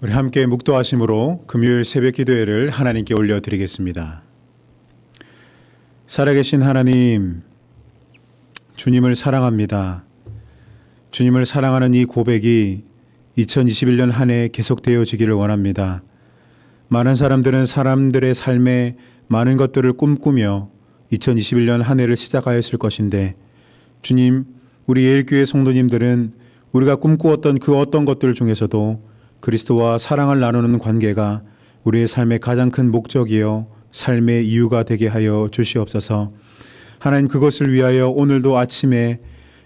우리 함께 묵도하심으로 금요일 새벽 기도회를 하나님께 올려드리겠습니다. 살아계신 하나님, 주님을 사랑합니다. 주님을 사랑하는 이 고백이 2021년 한 해 계속되어지기를 원합니다. 많은 사람들은 사람들의 삶에 많은 것들을 꿈꾸며 2021년 한 해를 시작하였을 것인데, 주님, 우리 예일교회 성도님들은 우리가 꿈꾸었던 그 어떤 것들 중에서도 그리스도와 사랑을 나누는 관계가 우리의 삶의 가장 큰 목적이요 삶의 이유가 되게 하여 주시옵소서. 하나님, 그것을 위하여 오늘도 아침에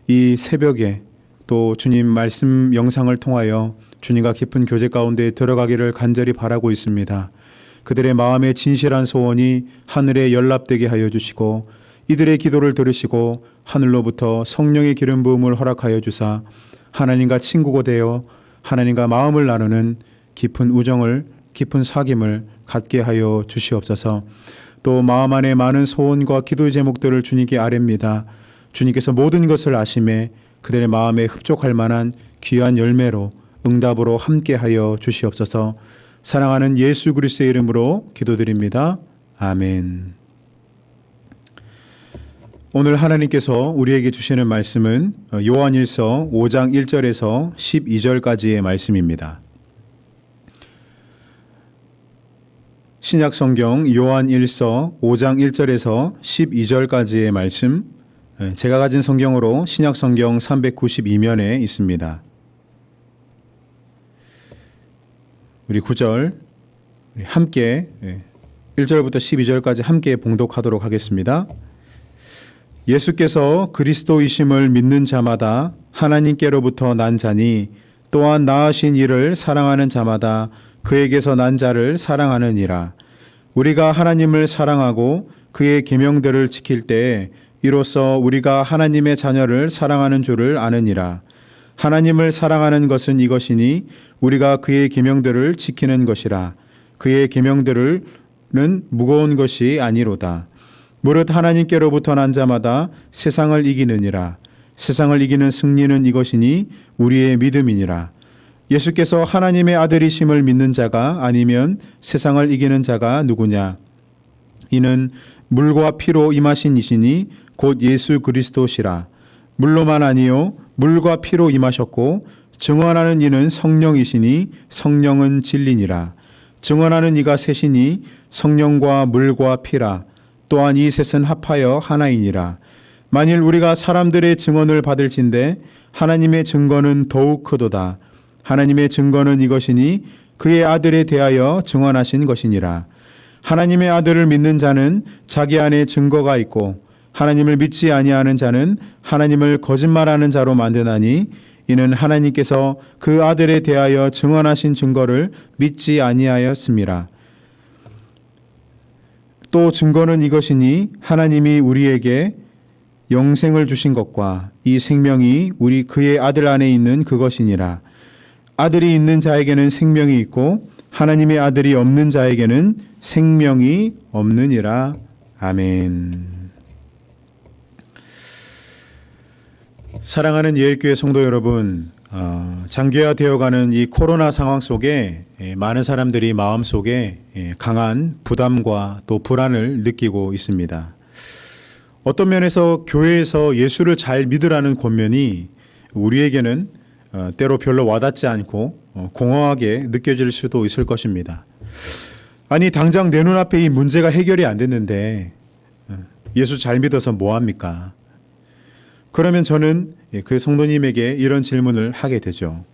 이 새벽에 또 주님 말씀 영상을 통하여 주님과 깊은 교제 가운데 들어가기를 간절히 바라고 있습니다. 그들의 마음의 진실한 소원이 하늘에 연락되게 하여 주시고 이들의 기도를 들으시고 하늘로부터 성령의 기름 부음을 허락하여 주사 하나님과 친구가 되어 하나님과 마음을 나누는 깊은 우정을, 깊은 사귐을 갖게 하여 주시옵소서. 또 마음 안에 많은 소원과 기도의 제목들을 주님께 아뢰입니다. 주님께서 모든 것을 아심에 그들의 마음에 흡족할 만한 귀한 열매로 응답으로 함께하여 주시옵소서. 사랑하는 예수 그리스도의 이름으로 기도드립니다. 아멘. 오늘 하나님께서 우리에게 주시는 말씀은 요한일서 5장 1절에서 12절까지의 말씀입니다. 신약성경 요한일서 5장 1절에서 12절까지의 말씀, 제가 가진 성경으로 신약성경 392면에 있습니다. 우리 9절 함께 1절부터 12절까지 함께 봉독하도록 하겠습니다. 예수께서 그리스도이심을 믿는 자마다 하나님께로부터 난 자니 또한 낳으신 이를 사랑하는 자마다 그에게서 난 자를 사랑하느니라. 우리가 하나님을 사랑하고 그의 계명들을 지킬 때에 이로써 우리가 하나님의 자녀를 사랑하는 줄을 아느니라. 하나님을 사랑하는 것은 이것이니 우리가 그의 계명들을 지키는 것이라. 그의 계명들은 무거운 것이 아니로다. 무릇 하나님께로부터 난 자마다 세상을 이기느니라. 세상을 이기는 승리는 이것이니 우리의 믿음이니라. 예수께서 하나님의 아들이심을 믿는 자가 아니면 세상을 이기는 자가 누구냐? 이는 물과 피로 임하신 이시니 곧 예수 그리스도시라. 물로만 아니요 물과 피로 임하셨고 증언하는 이는 성령이시니 성령은 진리니라. 증언하는 이가 셋이니 성령과 물과 피라. 또한 이 셋은 합하여 하나이니라. 만일 우리가 사람들의 증언을 받을진대 하나님의 증거는 더욱 크도다. 하나님의 증거는 이것이니 그의 아들에 대하여 증언하신 것이니라. 하나님의 아들을 믿는 자는 자기 안에 증거가 있고 하나님을 믿지 아니하는 자는 하나님을 거짓말하는 자로 만드나니 이는 하나님께서 그 아들에 대하여 증언하신 증거를 믿지 아니하였음이라. 또 증거는 이것이니 하나님이 우리에게 영생을 주신 것과 이 생명이 우리 그의 아들 안에 있는 그것이니라. 아들이 있는 자에게는 생명이 있고 하나님의 아들이 없는 자에게는 생명이 없느니라. 아멘. 사랑하는 예일교회 성도 여러분, 장기화되어가는 이 코로나 상황 속에 많은 사람들이 마음속에 강한 부담과 또 불안을 느끼고 있습니다. 어떤 면에서 교회에서 예수를 잘 믿으라는 권면이 우리에게는 때로 별로 와닿지 않고 공허하게 느껴질 수도 있을 것입니다. 아니, 당장 내 눈앞에 이 문제가 해결이 안 됐는데 예수 잘 믿어서 뭐합니까? 그러면 저는 그 성도님에게 이런 질문을 하게 되죠.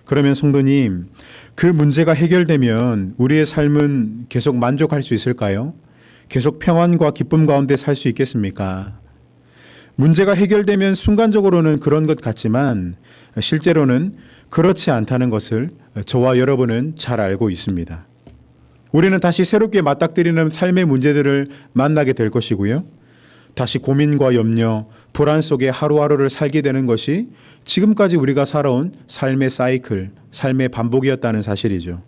그러면 성도님, 그 문제가 해결되면 우리의 삶은 계속 만족할 수 있을까요? 계속 평안과 기쁨 가운데 살 수 있겠습니까? 문제가 해결되면 순간적으로는 그런 것 같지만 실제로는 그렇지 않다는 것을 저와 여러분은 잘 알고 있습니다. 우리는 다시 새롭게 맞닥뜨리는 삶의 문제들을 만나게 될 것이고요. 다시 고민과 염려, 불안 속에 하루하루를 살게 되는 것이 지금까지 우리가 살아온 삶의 사이클, 삶의 반복이었다는 사실이죠.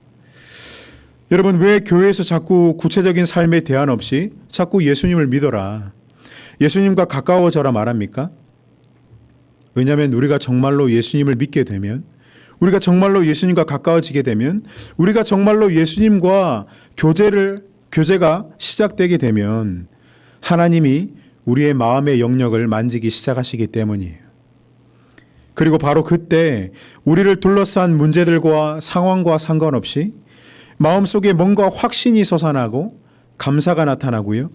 여러분, 왜 교회에서 자꾸 구체적인 삶에 대안 없이 자꾸 예수님을 믿어라, 예수님과 가까워져라 말합니까? 왜냐하면 우리가 정말로 예수님을 믿게 되면 우리가 정말로 예수님과 가까워지게 되면, 우리가 정말로 예수님과 교제가 시작되게 되면 하나님이 우리의 마음의 영역을 만지기 시작하시기 때문이에요. 그리고 바로 그때 우리를 둘러싼 문제들과 상황과 상관없이 마음속에 뭔가 확신이 솟아나고 감사가 나타나고요.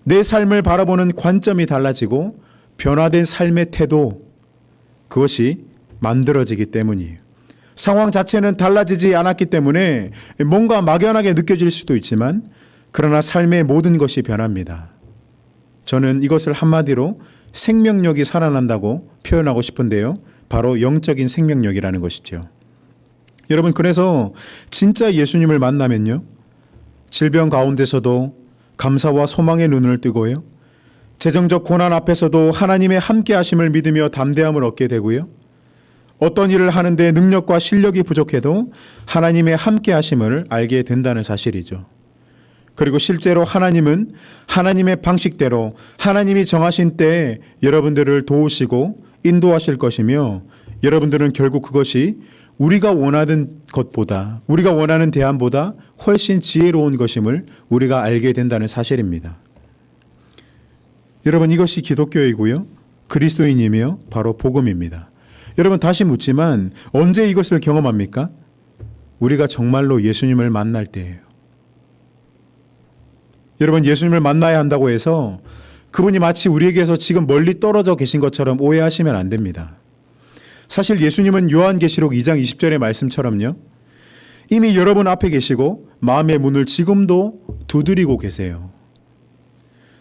내 삶을 바라보는 관점이 달라지고 변화된 삶의 태도, 그것이 만들어지기 때문이에요. 상황 자체는 달라지지 않았기 때문에 뭔가 막연하게 느껴질 수도 있지만, 그러나 삶의 모든 것이 변합니다. 저는 이것을 한마디로 생명력이 살아난다고 표현하고 싶은데요. 바로 영적인 생명력이라는 것이죠. 여러분, 그래서 진짜 예수님을 만나면요, 질병 가운데서도 감사와 소망의 눈을 뜨고요, 재정적 고난 앞에서도 하나님의 함께 하심을 믿으며 담대함을 얻게 되고요, 어떤 일을 하는데 능력과 실력이 부족해도 하나님의 함께 하심을 알게 된다는 사실이죠. 그리고 실제로 하나님은 하나님의 방식대로 하나님이 정하신 때에 여러분들을 도우시고 인도하실 것이며, 여러분들은 결국 그것이 우리가 원하는 것보다, 우리가 원하는 대안보다 훨씬 지혜로운 것임을 우리가 알게 된다는 사실입니다. 여러분, 이것이 기독교이고요, 그리스도인이며 바로 복음입니다. 여러분, 다시 묻지만 언제 이것을 경험합니까? 우리가 정말로 예수님을 만날 때예요. 여러분, 예수님을 만나야 한다고 해서 그분이 마치 우리에게서 지금 멀리 떨어져 계신 것처럼 오해하시면 안 됩니다. 사실 예수님은 요한계시록 2장 20절의 말씀처럼요, 이미 여러분 앞에 계시고 마음의 문을 지금도 두드리고 계세요.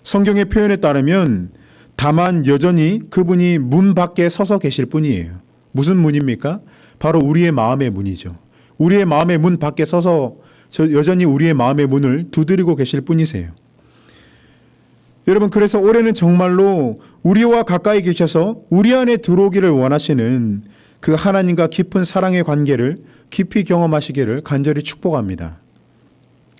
성경의 표현에 따르면 다만 여전히 그분이 문 밖에 서서 계실 뿐이에요. 무슨 문입니까? 바로 우리의 마음의 문이죠. 우리의 마음의 문 밖에 서서 여전히 우리의 마음의 문을 두드리고 계실 뿐이세요. 여러분, 그래서 올해는 정말로 우리와 가까이 계셔서 우리 안에 들어오기를 원하시는 그 하나님과 깊은 사랑의 관계를 깊이 경험하시기를 간절히 축복합니다.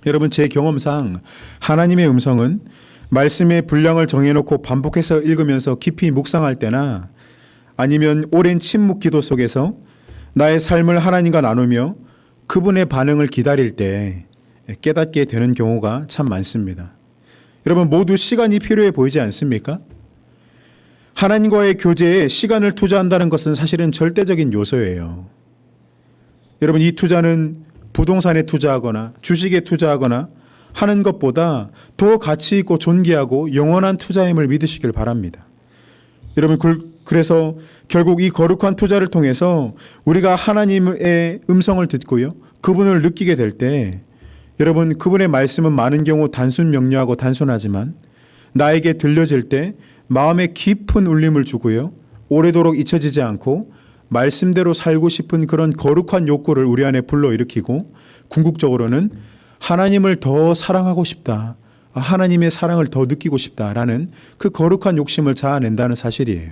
여러분, 제 경험상 하나님의 음성은 말씀의 분량을 정해놓고 반복해서 읽으면서 깊이 묵상할 때나, 아니면 오랜 침묵 기도 속에서 나의 삶을 하나님과 나누며 그분의 반응을 기다릴 때 깨닫게 되는 경우가 참 많습니다. 여러분, 모두 시간이 필요해 보이지 않습니까? 하나님과의 교제에 시간을 투자한다는 것은 사실은 절대적인 요소예요. 여러분, 이 투자는 부동산에 투자하거나 주식에 투자하거나 하는 것보다 더 가치 있고 존귀하고 영원한 투자임을 믿으시길 바랍니다. 여러분, 그래서 결국 이 거룩한 투자를 통해서 우리가 하나님의 음성을 듣고요, 그분을 느끼게 될 때, 여러분, 그분의 말씀은 많은 경우 단순 명료하고 단순하지만 나에게 들려질 때 마음에 깊은 울림을 주고요, 오래도록 잊혀지지 않고 말씀대로 살고 싶은 그런 거룩한 욕구를 우리 안에 불러일으키고, 궁극적으로는 하나님을 더 사랑하고 싶다, 하나님의 사랑을 더 느끼고 싶다라는 그 거룩한 욕심을 자아낸다는 사실이에요.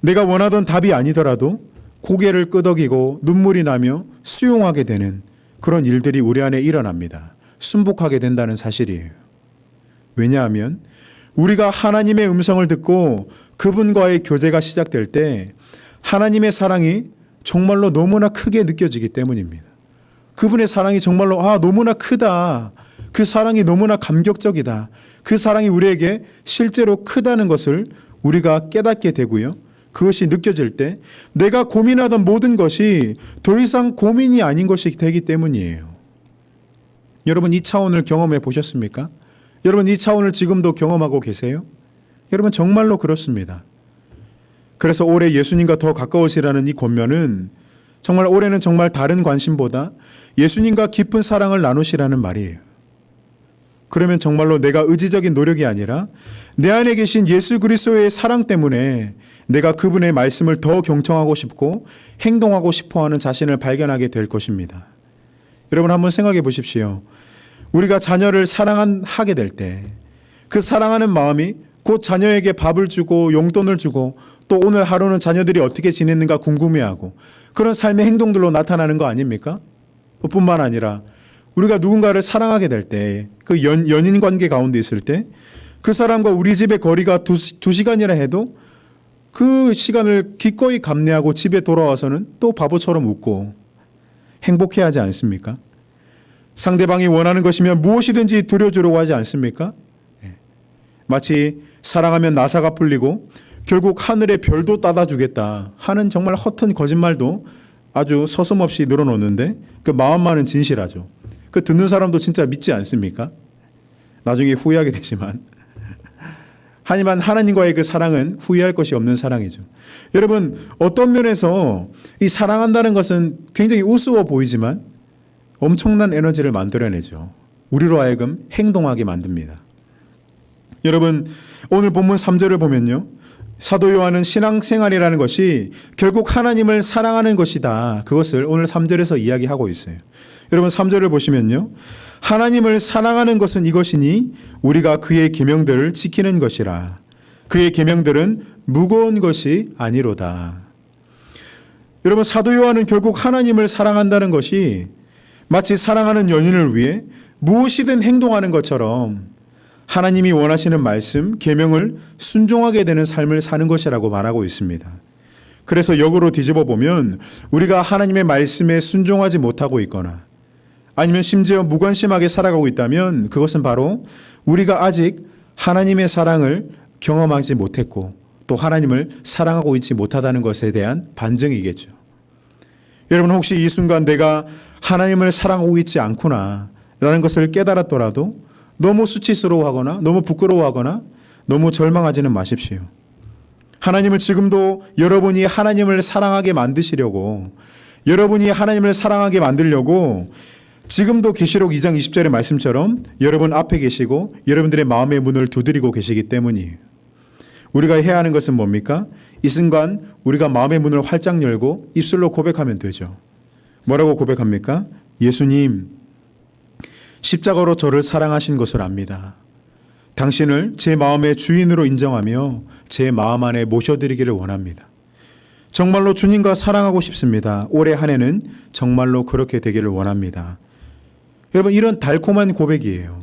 내가 원하던 답이 아니더라도 고개를 끄덕이고 눈물이 나며 수용하게 되는 그런 일들이 우리 안에 일어납니다. 순복하게 된다는 사실이에요. 왜냐하면 우리가 하나님의 음성을 듣고 그분과의 교제가 시작될 때 하나님의 사랑이 정말로 너무나 크게 느껴지기 때문입니다. 그분의 사랑이 정말로 너무나 크다, 그 사랑이 너무나 감격적이다, 그 사랑이 우리에게 실제로 크다는 것을 우리가 깨닫게 되고요, 그것이 느껴질 때 내가 고민하던 모든 것이 더 이상 고민이 아닌 것이 되기 때문이에요. 여러분, 이 차원을 경험해 보셨습니까? 여러분, 이 차원을 지금도 경험하고 계세요? 여러분, 정말로 그렇습니다. 그래서 올해 예수님과 더 가까우시라는 이 권면은 정말 올해는 정말 다른 관심보다 예수님과 깊은 사랑을 나누시라는 말이에요. 그러면 정말로 내가 의지적인 노력이 아니라 내 안에 계신 예수 그리스도의 사랑 때문에 내가 그분의 말씀을 더 경청하고 싶고 행동하고 싶어하는 자신을 발견하게 될 것입니다. 여러분, 한번 생각해 보십시오. 우리가 자녀를 사랑하게 될 때 그 사랑하는 마음이 곧 자녀에게 밥을 주고 용돈을 주고 또 오늘 하루는 자녀들이 어떻게 지냈는가 궁금해하고 그런 삶의 행동들로 나타나는 거 아닙니까? 뿐만 아니라 우리가 누군가를 사랑하게 될 때, 그 연인 관계 가운데 있을 때 그 사람과 우리 집의 거리가 2시간이라 해도 그 시간을 기꺼이 감내하고 집에 돌아와서는 또 바보처럼 웃고 행복해하지 않습니까? 상대방이 원하는 것이면 무엇이든지 들여주려고 하지 않습니까? 마치 사랑하면 나사가 풀리고 결국 하늘의 별도 따다 주겠다 하는 정말 허튼 거짓말도 아주 서슴없이 늘어놓는데 그 마음만은 진실하죠. 그 듣는 사람도 진짜 믿지 않습니까? 나중에 후회하게 되지만 하지만 하나님과의 그 사랑은 후회할 것이 없는 사랑이죠. 여러분, 어떤 면에서 이 사랑한다는 것은 굉장히 우스워 보이지만 엄청난 에너지를 만들어내죠. 우리로 하여금 행동하게 만듭니다. 여러분, 오늘 본문 3절을 보면요, 사도 요한은 신앙생활이라는 것이 결국 하나님을 사랑하는 것이다, 그것을 오늘 3절에서 이야기하고 있어요. 여러분, 3절을 보시면요, 하나님을 사랑하는 것은 이것이니 우리가 그의 계명들을 지키는 것이라. 그의 계명들은 무거운 것이 아니로다. 여러분, 사도 요한은 결국 하나님을 사랑한다는 것이 마치 사랑하는 연인을 위해 무엇이든 행동하는 것처럼 하나님이 원하시는 말씀, 계명을 순종하게 되는 삶을 사는 것이라고 말하고 있습니다. 그래서 역으로 뒤집어 보면 우리가 하나님의 말씀에 순종하지 못하고 있거나 아니면 심지어 무관심하게 살아가고 있다면 그것은 바로 우리가 아직 하나님의 사랑을 경험하지 못했고 또 하나님을 사랑하고 있지 못하다는 것에 대한 반증이겠죠. 여러분, 혹시 이 순간 내가 하나님을 사랑하고 있지 않구나 라는 것을 깨달았더라도 너무 수치스러워하거나 너무 부끄러워하거나 너무 절망하지는 마십시오. 하나님은 지금도 여러분이 하나님을 사랑하게 만드시려고, 여러분이 하나님을 사랑하게 만들려고 지금도 계시록 2장 20절의 말씀처럼 여러분 앞에 계시고 여러분들의 마음의 문을 두드리고 계시기 때문이에요. 우리가 해야 하는 것은 뭡니까? 이 순간 우리가 마음의 문을 활짝 열고 입술로 고백하면 되죠. 뭐라고 고백합니까? 예수님, 십자가로 저를 사랑하신 것을 압니다. 당신을 제 마음의 주인으로 인정하며 제 마음 안에 모셔드리기를 원합니다. 정말로 주님과 사랑하고 싶습니다. 올해 한 해는 정말로 그렇게 되기를 원합니다. 여러분, 이런 달콤한 고백이에요.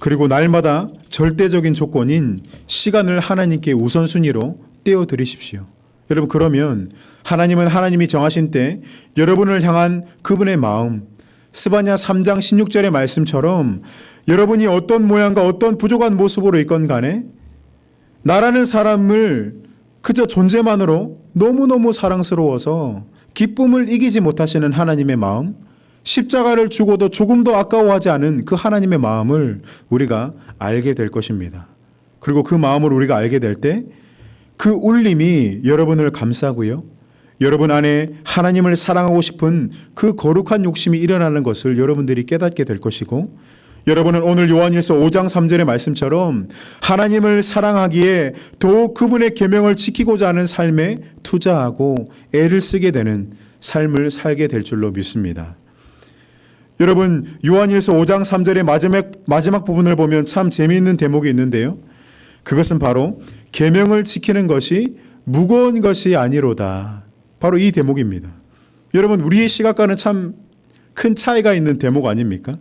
그리고 날마다 절대적인 조건인 시간을 하나님께 우선순위로 떼어드리십시오. 여러분, 그러면 하나님은 하나님이 정하신 때 여러분을 향한 그분의 마음, 스바냐 3장 16절의 말씀처럼 여러분이 어떤 모양과 어떤 부족한 모습으로 있건 간에 나라는 사람을 그저 존재만으로 너무너무 사랑스러워서 기쁨을 이기지 못하시는 하나님의 마음, 십자가를 주고도 조금도 아까워하지 않은 그 하나님의 마음을 우리가 알게 될 것입니다. 그리고 그 마음을 우리가 알게 될 때 그 울림이 여러분을 감싸고요, 여러분 안에 하나님을 사랑하고 싶은 그 거룩한 욕심이 일어나는 것을 여러분들이 깨닫게 될 것이고, 여러분은 오늘 요한일서 5장 3절의 말씀처럼 하나님을 사랑하기에 더욱 그분의 계명을 지키고자 하는 삶에 투자하고 애를 쓰게 되는 삶을 살게 될 줄로 믿습니다. 여러분, 요한일서 5장 3절의 마지막 부분을 보면 참 재미있는 대목이 있는데요, 그것은 바로 계명을 지키는 것이 무거운 것이 아니로다, 바로 이 대목입니다. 여러분, 우리의 시각과는 참 큰 차이가 있는 대목 아닙니까?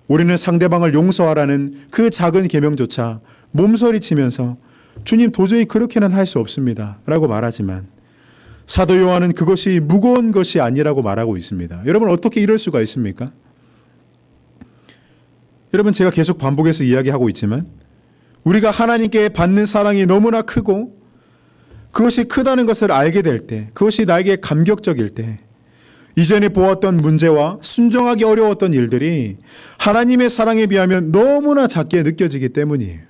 우리는 상대방을 용서하라는 그 작은 계명조차 몸서리치면서 주님, 도저히 그렇게는 할 수 없습니다 라고 말하지만 사도 요한은 그것이 무거운 것이 아니라고 말하고 있습니다. 여러분, 어떻게 이럴 수가 있습니까? 여러분, 제가 계속 반복해서 이야기하고 있지만 우리가 하나님께 받는 사랑이 너무나 크고 그것이 크다는 것을 알게 될 때, 그것이 나에게 감격적일 때, 이전에 보았던 문제와 순종하기 어려웠던 일들이 하나님의 사랑에 비하면 너무나 작게 느껴지기 때문이에요.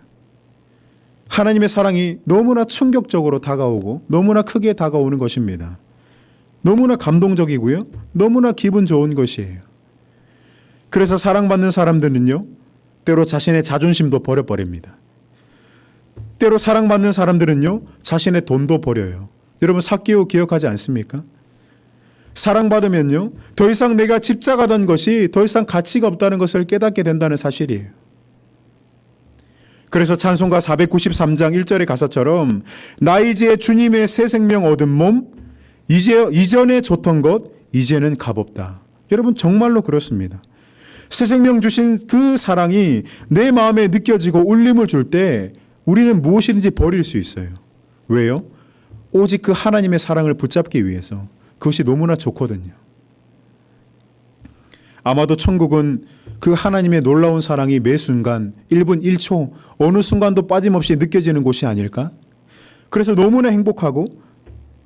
하나님의 사랑이 너무나 충격적으로 다가오고 너무나 크게 다가오는 것입니다. 너무나 감동적이고요, 너무나 기분 좋은 것이에요. 그래서 사랑받는 사람들은요, 때로 자신의 자존심도 버려버립니다. 때로 사랑받는 사람들은요, 자신의 돈도 버려요. 여러분, 삭개오 기억하지 않습니까? 사랑받으면요, 더 이상 내가 집착하던 것이 더 이상 가치가 없다는 것을 깨닫게 된다는 사실이에요. 그래서 찬송가 493장 1절의 가사처럼 나 이제 주님의 새 생명 얻은 몸, 이전에 좋던 것 이제는 값없다. 여러분, 정말로 그렇습니다. 새 생명 주신 그 사랑이 내 마음에 느껴지고 울림을 줄 때 우리는 무엇이든지 버릴 수 있어요. 왜요? 오직 그 하나님의 사랑을 붙잡기 위해서. 그것이 너무나 좋거든요. 아마도 천국은 그 하나님의 놀라운 사랑이 매 순간 1분 1초 어느 순간도 빠짐없이 느껴지는 곳이 아닐까? 그래서 너무나 행복하고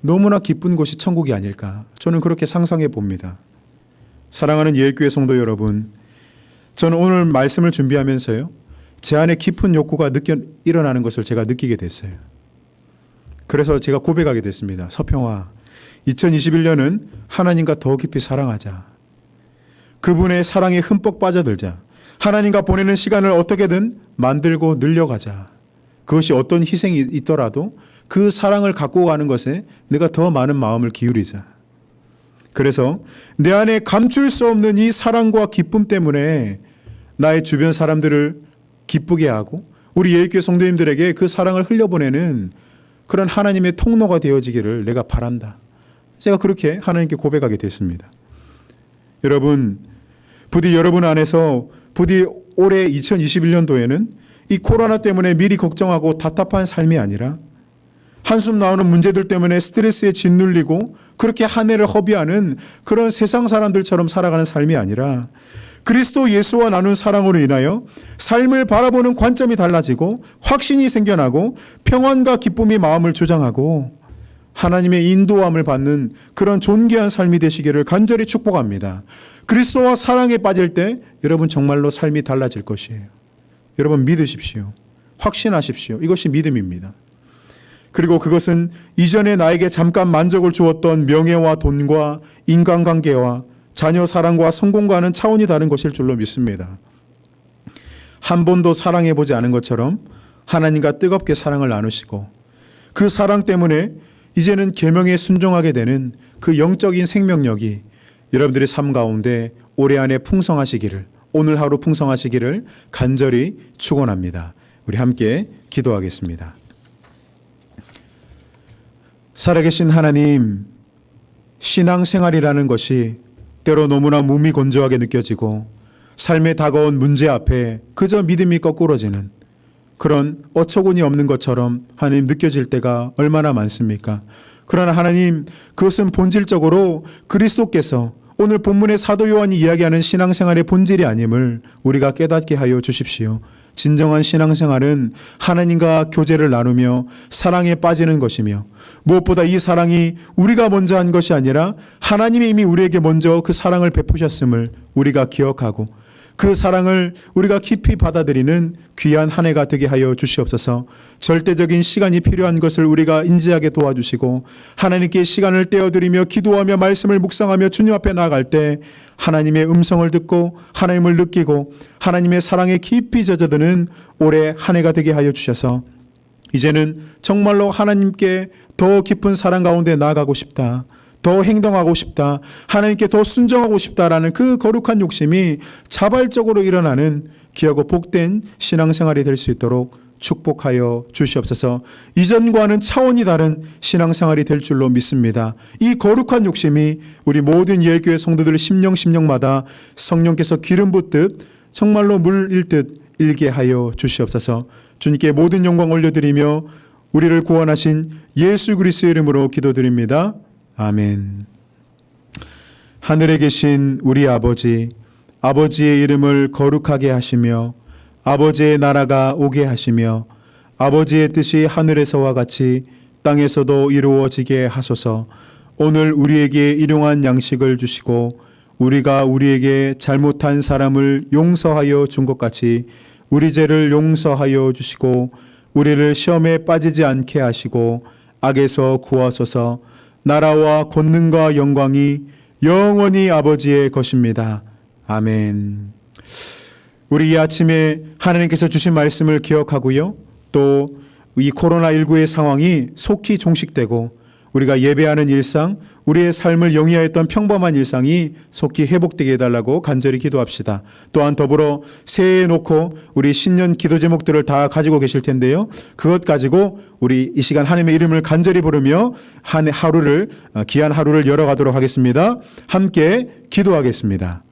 너무나 기쁜 곳이 천국이 아닐까? 저는 그렇게 상상해 봅니다. 사랑하는 예일교회 성도 여러분, 저는 오늘 말씀을 준비하면서요, 제 안에 깊은 욕구가 일어나는 것을 제가 느끼게 됐어요. 그래서 제가 고백하게 됐습니다. 서평아, 2021년은 하나님과 더 깊이 사랑하자. 그분의 사랑에 흠뻑 빠져들자. 하나님과 보내는 시간을 어떻게든 만들고 늘려가자. 그것이 어떤 희생이 있더라도 그 사랑을 갖고 가는 것에 내가 더 많은 마음을 기울이자. 그래서 내 안에 감출 수 없는 이 사랑과 기쁨 때문에 나의 주변 사람들을 기쁘게 하고 우리 예일교회 성도님들에게 그 사랑을 흘려보내는 그런 하나님의 통로가 되어지기를 내가 바란다. 제가 그렇게 하나님께 고백하게 됐습니다. 여러분, 부디 여러분 안에서 부디 올해 2021년도에는 이 코로나 때문에 미리 걱정하고 답답한 삶이 아니라 한숨 나오는 문제들 때문에 스트레스에 짓눌리고 그렇게 한 해를 허비하는 그런 세상 사람들처럼 살아가는 삶이 아니라 그리스도 예수와 나눈 사랑으로 인하여 삶을 바라보는 관점이 달라지고 확신이 생겨나고 평안과 기쁨이 마음을 주장하고 하나님의 인도함을 받는 그런 존귀한 삶이 되시기를 간절히 축복합니다. 그리스도와 사랑에 빠질 때 여러분 정말로 삶이 달라질 것이에요. 여러분 믿으십시오. 확신하십시오. 이것이 믿음입니다. 그리고 그것은 이전에 나에게 잠깐 만족을 주었던 명예와 돈과 인간관계와 자녀 사랑과 성공과는 차원이 다른 것일 줄로 믿습니다. 한 번도 사랑해보지 않은 것처럼 하나님과 뜨겁게 사랑을 나누시고 그 사랑 때문에 이제는 계명에 순종하게 되는 그 영적인 생명력이 여러분들의 삶 가운데 올해 안에 풍성하시기를, 오늘 하루 풍성하시기를 간절히 축원합니다. 우리 함께 기도하겠습니다. 살아계신 하나님, 신앙생활이라는 것이 때로 너무나 무미건조하게 느껴지고 삶에 다가온 문제 앞에 그저 믿음이 거꾸러지는 그런 어처구니 없는 것처럼 하나님 느껴질 때가 얼마나 많습니까? 그러나 하나님, 그것은 본질적으로 그리스도께서 오늘 본문의 사도 요한이 이야기하는 신앙생활의 본질이 아님을 우리가 깨닫게 하여 주십시오. 진정한 신앙생활은 하나님과 교제를 나누며 사랑에 빠지는 것이며 무엇보다 이 사랑이 우리가 먼저 한 것이 아니라 하나님이 이미 우리에게 먼저 그 사랑을 베푸셨음을 우리가 기억하고 그 사랑을 우리가 깊이 받아들이는 귀한 한 해가 되게 하여 주시옵소서. 절대적인 시간이 필요한 것을 우리가 인지하게 도와주시고 하나님께 시간을 떼어드리며 기도하며 말씀을 묵상하며 주님 앞에 나아갈 때 하나님의 음성을 듣고 하나님을 느끼고 하나님의 사랑에 깊이 젖어드는 올해 한 해가 되게 하여 주셔서 이제는 정말로 하나님께 더 깊은 사랑 가운데 나아가고 싶다. 더 행동하고 싶다. 하나님께 더 순종하고 싶다라는 그 거룩한 욕심이 자발적으로 일어나는 귀하고 복된 신앙생활이 될 수 있도록 축복하여 주시옵소서. 이전과는 차원이 다른 신앙생활이 될 줄로 믿습니다. 이 거룩한 욕심이 우리 모든 예일교회 성도들 심령마다 성령께서 기름 붓듯 정말로 물일 듯 일게 하여 주시옵소서. 주님께 모든 영광 올려드리며 우리를 구원하신 예수 그리스도의 이름으로 기도드립니다. 아멘. 하늘에 계신 우리 아버지, 아버지의 이름을 거룩하게 하시며 아버지의 나라가 오게 하시며 아버지의 뜻이 하늘에서와 같이 땅에서도 이루어지게 하소서. 오늘 우리에게 일용할 양식을 주시고 우리가 우리에게 잘못한 사람을 용서하여 준 것 같이 우리 죄를 용서하여 주시고 우리를 시험에 빠지지 않게 하시고 악에서 구하소서. 나라와 권능과 영광이 영원히 아버지의 것입니다. 아멘. 우리 이 아침에 하나님께서 주신 말씀을 기억하고요. 또 이 코로나19의 상황이 속히 종식되고 우리가 예배하는 일상, 우리의 삶을 영위하였던 평범한 일상이 속히 회복되게 해달라고 간절히 기도합시다. 또한 더불어 새해에 놓고 우리 신년 기도 제목들을 다 가지고 계실 텐데요. 그것 가지고 우리 이 시간 하나님의 이름을 간절히 부르며 한 하루를, 귀한 하루를 열어가도록 하겠습니다. 함께 기도하겠습니다.